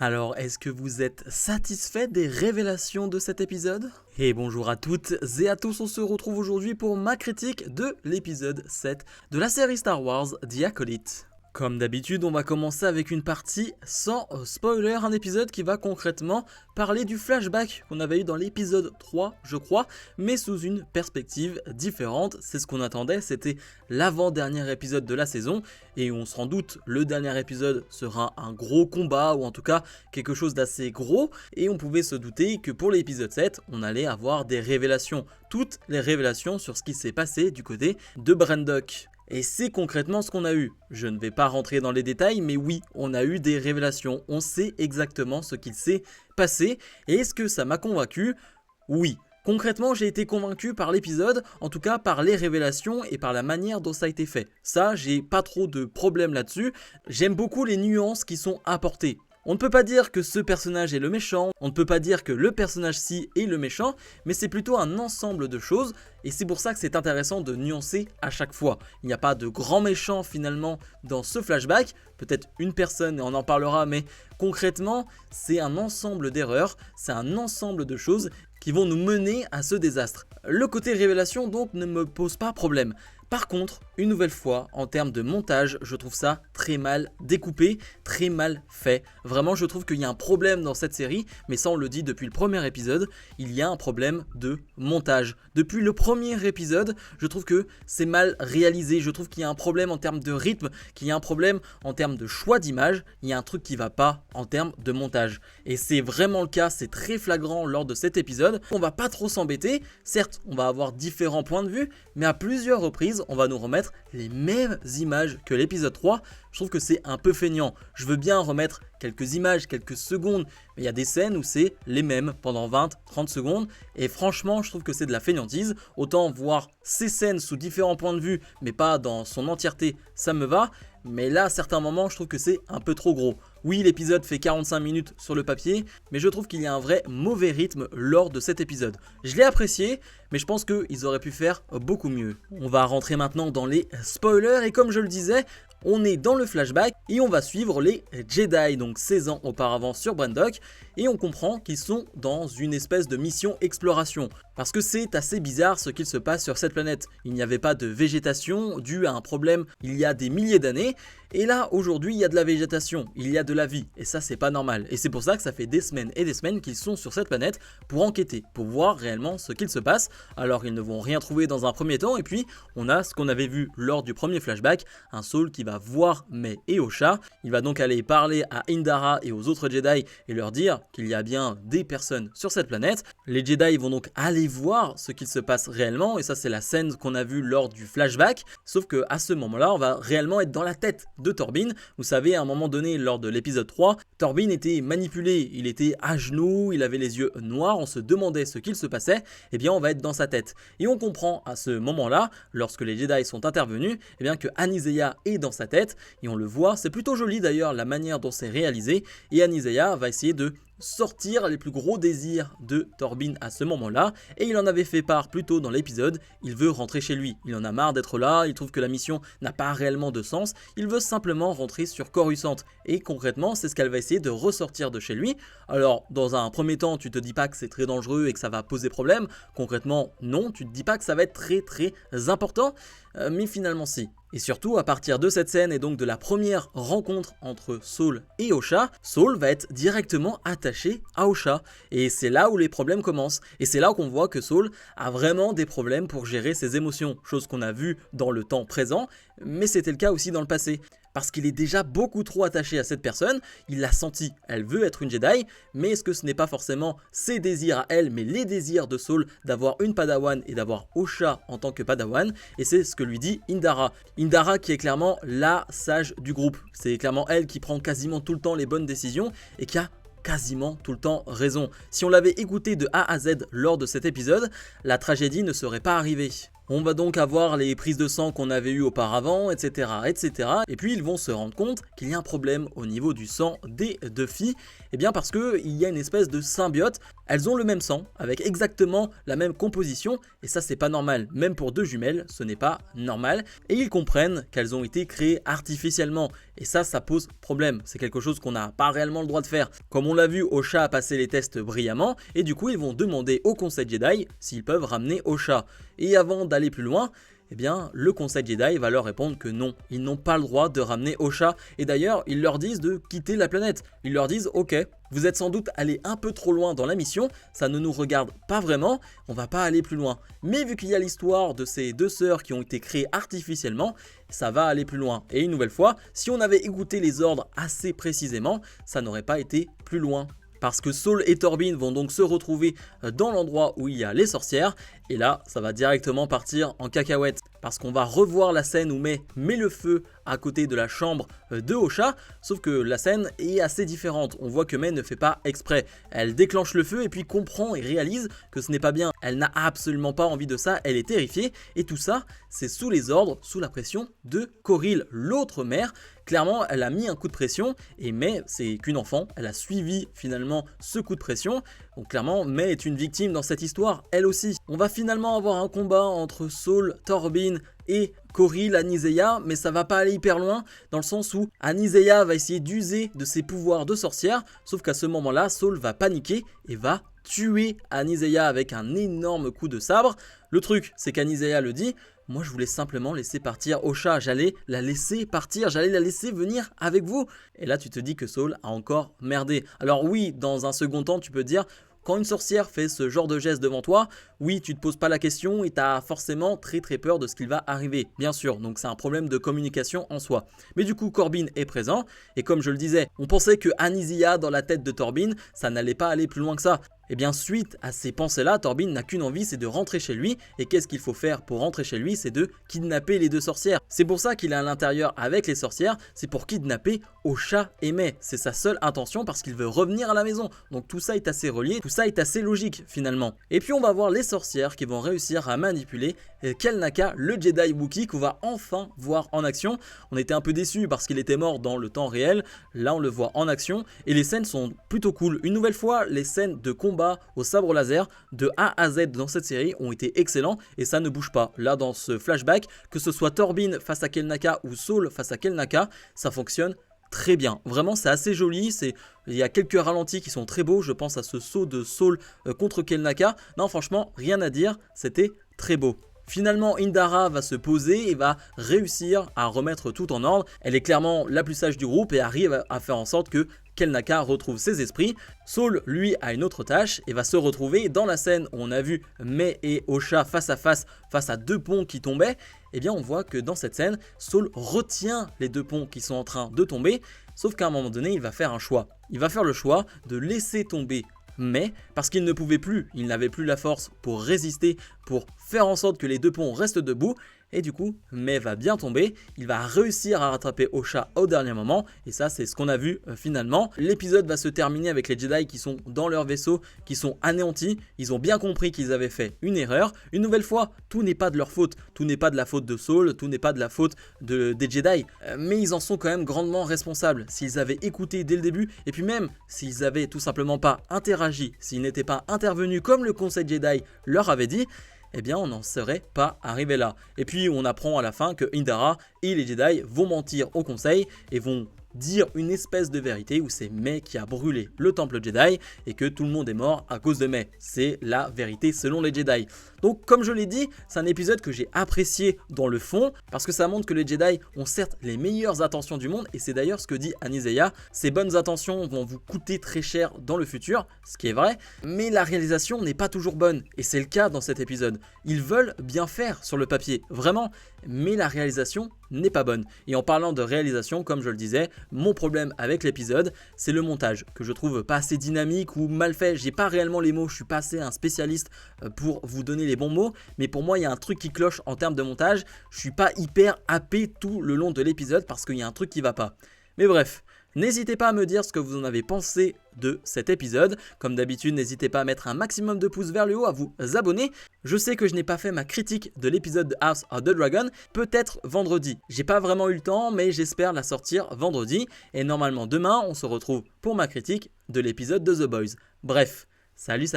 Alors, est-ce que vous êtes satisfait des révélations de cet épisode ? Et bonjour à toutes et à tous, on se retrouve aujourd'hui pour ma critique de l'épisode 7 de la série Star Wars The Acolyte. Comme d'habitude, on va commencer avec une partie sans spoiler, un épisode qui va concrètement parler du flashback qu'on avait eu dans l'épisode 3, je crois, mais sous une perspective différente. C'est ce qu'on attendait, c'était l'avant-dernier épisode de la saison, et on se rend doute, le dernier épisode sera un gros combat, ou en tout cas quelque chose d'assez gros, et on pouvait se douter que pour l'épisode 7, on allait avoir des révélations, toutes les révélations sur ce qui s'est passé du côté de Brendock. Et c'est concrètement ce qu'on a eu. Je ne vais pas rentrer dans les détails, mais oui, on a eu des révélations. On sait exactement ce qu'il s'est passé. Et est-ce que ça m'a convaincu ? Oui. Concrètement, j'ai été convaincu par l'épisode, en tout cas par les révélations et par la manière dont ça a été fait. Ça, j'ai pas trop de problème là-dessus. J'aime beaucoup les nuances qui sont apportées. On ne peut pas dire que ce personnage est le méchant, on ne peut pas dire que le personnage-ci est le méchant, mais c'est plutôt un ensemble de choses, et c'est pour ça que c'est intéressant de nuancer à chaque fois. Il n'y a pas de grand méchant finalement dans ce flashback, peut-être une personne et on en parlera, mais concrètement, c'est un ensemble d'erreurs, c'est un ensemble de choses qui vont nous mener à ce désastre. Le côté révélation donc ne me pose pas problème. Par contre, une nouvelle fois, en termes de montage, je trouve ça très mal découpé, très mal fait. Vraiment, je trouve qu'il y a un problème dans cette série, mais ça on le dit depuis le premier épisode, il y a un problème de montage. Depuis le premier épisode, je trouve que c'est mal réalisé, je trouve qu'il y a un problème en termes de rythme, qu'il y a un problème en termes de choix d'image, il y a un truc qui va pas en termes de montage. Et c'est vraiment le cas, c'est très flagrant lors de cet épisode. On va pas trop s'embêter, certes, on va avoir différents points de vue, mais à plusieurs reprises, on va nous remettre les mêmes images que l'épisode 3. Je trouve que c'est un peu feignant. Je veux bien remettre quelques images, quelques secondes, mais il y a des scènes où c'est les mêmes pendant 20-30 secondes. Et franchement, je trouve que c'est de la feignantise. Autant voir ces scènes sous différents points de vue, mais pas dans son entièreté, ça me va. Mais là, à certains moments, je trouve que c'est un peu trop gros. Oui, l'épisode fait 45 minutes sur le papier, mais je trouve qu'il y a un vrai mauvais rythme lors de cet épisode. Je l'ai apprécié, mais je pense qu'ils auraient pu faire beaucoup mieux. On va rentrer maintenant dans les spoilers, et comme je le disais, on est dans le flashback et on va suivre les Jedi, donc 16 ans auparavant sur Brendock, et on comprend qu'ils sont dans une espèce de mission exploration. Parce que c'est assez bizarre ce qu'il se passe sur cette planète. Il n'y avait pas de végétation due à un problème il y a des milliers d'années, et là aujourd'hui il y a de la végétation, il y a de la vie, et ça c'est pas normal. Et c'est pour ça que ça fait des semaines et des semaines qu'ils sont sur cette planète pour enquêter, pour voir réellement ce qu'il se passe. Alors ils ne vont rien trouver dans un premier temps, et puis on a ce qu'on avait vu lors du premier flashback, un Saul qui va voir Mai et Osha. Il va donc aller parler à Indara et aux autres Jedi et leur dire qu'il y a bien des personnes sur cette planète. Les Jedi vont donc aller voir ce qu'il se passe réellement, et ça c'est la scène qu'on a vue lors du flashback, sauf que à ce moment-là on va réellement être dans la tête de Torbin. Vous savez, à un moment donné lors de l'épisode 3, Torbin était manipulé, il était à genoux, il avait les yeux noirs, on se demandait ce qu'il se passait, et bien on va être dans sa tête. Et on comprend à ce moment-là, lorsque les Jedi sont intervenus, et bien que Aniseya est dans sa tête, et on le voit, c'est plutôt joli d'ailleurs la manière dont c'est réalisé, et Aniseya va essayer de sortir les plus gros désirs de Torbin à ce moment-là, et il en avait fait part plus tôt dans l'épisode. Il veut rentrer chez lui, il en a marre d'être là, il trouve que la mission n'a pas réellement de sens, il veut simplement rentrer sur Coruscant, et concrètement c'est ce qu'elle va essayer de ressortir de chez lui. Alors dans un premier temps tu te dis pas que c'est très dangereux et que ça va poser problème, concrètement non, tu te dis pas que ça va être très important, mais finalement si. Et surtout, à partir de cette scène et donc de la première rencontre entre Saul et Osha, Saul va être directement attaché à Osha. Et c'est là où les problèmes commencent. Et c'est là qu'on voit que Saul a vraiment des problèmes pour gérer ses émotions. Chose qu'on a vue dans le temps présent, mais c'était le cas aussi dans le passé. Parce qu'il est déjà beaucoup trop attaché à cette personne, il l'a senti, elle veut être une Jedi, mais est-ce que ce n'est pas forcément ses désirs à elle, mais les désirs de Saul d'avoir une Padawan et d'avoir Osha en tant que Padawan, et c'est ce que lui dit Indara. Indara qui est clairement la sage du groupe, c'est clairement elle qui prend quasiment tout le temps les bonnes décisions et qui a quasiment tout le temps raison. Si on l'avait écouté de A à Z lors de cet épisode, la tragédie ne serait pas arrivée. On va donc avoir les prises de sang qu'on avait eues auparavant, etc. Et puis ils vont se rendre compte qu'il y a un problème au niveau du sang des deux filles. Et bien parce qu'il y a une espèce de symbiote. Elles ont le même sang, avec exactement la même composition. Et ça c'est pas normal, même pour deux jumelles, ce n'est pas normal. Et ils comprennent qu'elles ont été créées artificiellement. Et ça pose problème. C'est quelque chose qu'on n'a pas réellement le droit de faire. Comme on l'a vu, Osha a passé les tests brillamment et du coup ils vont demander au Conseil Jedi s'ils peuvent ramener Osha. Et avant d'aller plus loin, eh bien, le Conseil Jedi va leur répondre que non, ils n'ont pas le droit de ramener Osha. Et d'ailleurs, ils leur disent de quitter la planète. Ils leur disent, ok, vous êtes sans doute allé un peu trop loin dans la mission, ça ne nous regarde pas vraiment, on va pas aller plus loin. Mais vu qu'il y a l'histoire de ces deux sœurs qui ont été créées artificiellement, ça va aller plus loin. Et une nouvelle fois, si on avait écouté les ordres assez précisément, ça n'aurait pas été plus loin. Parce que Saul et Torbin vont donc se retrouver dans l'endroit où il y a les sorcières. Et là, ça va directement partir en cacahuète. Parce qu'on va revoir la scène où Mai met le feu à côté de la chambre de Osha. Sauf que la scène est assez différente. On voit que Mai ne fait pas exprès. Elle déclenche le feu et puis comprend et réalise que ce n'est pas bien. Elle n'a absolument pas envie de ça. Elle est terrifiée. Et tout ça, c'est sous les ordres, sous la pression de Coril, l'autre mère. Clairement, elle a mis un coup de pression et Mai, c'est qu'une enfant. Elle a suivi finalement ce coup de pression. Donc clairement, Mai est une victime dans cette histoire, elle aussi. On va finalement avoir un combat entre Saul, Torbin et Coril, Anisea, mais ça va pas aller hyper loin, dans le sens où Anisea va essayer d'user de ses pouvoirs de sorcière, sauf qu'à ce moment-là, Saul va paniquer et va tuer Anisea avec un énorme coup de sabre. Le truc, c'est qu'Anisea le dit, moi je voulais simplement laisser partir Osha, j'allais la laisser partir, j'allais la laisser venir avec vous. Et là tu te dis que Saul a encore merdé. Alors oui, dans un second temps tu peux dire, quand une sorcière fait ce genre de geste devant toi, oui, tu te poses pas la question et tu as forcément très peur de ce qu'il va arriver, bien sûr. Donc c'est un problème de communication en soi. Mais du coup, Corbin est présent et comme je le disais, on pensait que Anisea dans la tête de Torbin, ça n'allait pas aller plus loin que ça. Et bien suite à ces pensées-là, Torbin n'a qu'une envie, c'est de rentrer chez lui. Et qu'est-ce qu'il faut faire pour rentrer chez lui? C'est de kidnapper les deux sorcières. C'est pour ça qu'il est à l'intérieur avec les sorcières, c'est pour kidnapper Osha et Mai. C'est sa seule intention parce qu'il veut revenir à la maison. Donc tout ça est assez relié, tout ça est assez logique finalement. Et puis on va voir les sorcières qui vont réussir à manipuler Kelnaka, le Jedi Wookiee qu'on va enfin voir en action. On était un peu déçus parce qu'il était mort dans le temps réel. Là on le voit en action et les scènes sont plutôt cool. Une nouvelle fois, les scènes de combat au sabre laser de A à Z dans cette série ont été excellents et ça ne bouge pas. Là dans ce flashback, que ce soit Torbin face à Kelnaka ou Saul face à Kelnaka, ça fonctionne très bien. Vraiment c'est assez joli, il y a quelques ralentis qui sont très beaux, je pense à ce saut de Saul contre Kelnaka. Non franchement rien à dire, c'était très beau. Finalement, Indara va se poser et va réussir à remettre tout en ordre. Elle est clairement la plus sage du groupe et arrive à faire en sorte que Kelnaka retrouve ses esprits. Saul, lui, a une autre tâche et va se retrouver dans la scène où on a vu Mai et Osha face à deux ponts qui tombaient. Eh bien, on voit que dans cette scène, Saul retient les deux ponts qui sont en train de tomber, sauf qu'à un moment donné, il va faire un choix. Il va faire le choix de laisser tomber mais parce qu'il ne pouvait plus, il n'avait plus la force pour résister, pour faire en sorte que les deux ponts restent debout. Et du coup, Mai va bien tomber, il va réussir à rattraper Osha au dernier moment. Et ça, c'est ce qu'on a vu finalement. L'épisode va se terminer avec les Jedi qui sont dans leur vaisseau, qui sont anéantis. Ils ont bien compris qu'ils avaient fait une erreur. Une nouvelle fois, tout n'est pas de leur faute. Tout n'est pas de la faute de Saul, tout n'est pas de la faute des Jedi. Mais ils en sont quand même grandement responsables. S'ils avaient écouté dès le début, et puis même s'ils avaient tout simplement pas interagi, s'ils n'étaient pas intervenus comme le Conseil Jedi leur avait dit, eh bien on n'en serait pas arrivé là. Et puis on apprend à la fin que Indara et les Jedi vont mentir au conseil et vont dire une espèce de vérité où c'est Mai qui a brûlé le temple Jedi et que tout le monde est mort à cause de Mai. C'est la vérité selon les Jedi. Donc comme je l'ai dit, c'est un épisode que j'ai apprécié dans le fond parce que ça montre que les Jedi ont certes les meilleures intentions du monde et c'est d'ailleurs ce que dit Anisea. Ces bonnes intentions vont vous coûter très cher dans le futur, ce qui est vrai, mais la réalisation n'est pas toujours bonne et c'est le cas dans cet épisode. Ils veulent bien faire sur le papier, vraiment, mais la réalisation n'est pas bonne. Et en parlant de réalisation, comme je le disais, mon problème avec l'épisode, c'est le montage que je trouve pas assez dynamique ou mal fait. J'ai pas réellement les mots, je suis pas assez un spécialiste pour vous donner les bons mots, mais pour moi il y a un truc qui cloche en termes de montage. Je suis pas hyper happé tout le long de l'épisode parce qu'il y a un truc qui va pas. Mais bref, n'hésitez pas à me dire ce que vous en avez pensé de cet épisode. Comme d'habitude, n'hésitez pas à mettre un maximum de pouces vers le haut, à vous abonner. Je sais que je n'ai pas fait ma critique de l'épisode de House of the Dragon, peut-être vendredi. J'ai pas vraiment eu le temps, mais j'espère la sortir vendredi. Et normalement demain, on se retrouve pour ma critique de l'épisode de The Boys. Bref, salut.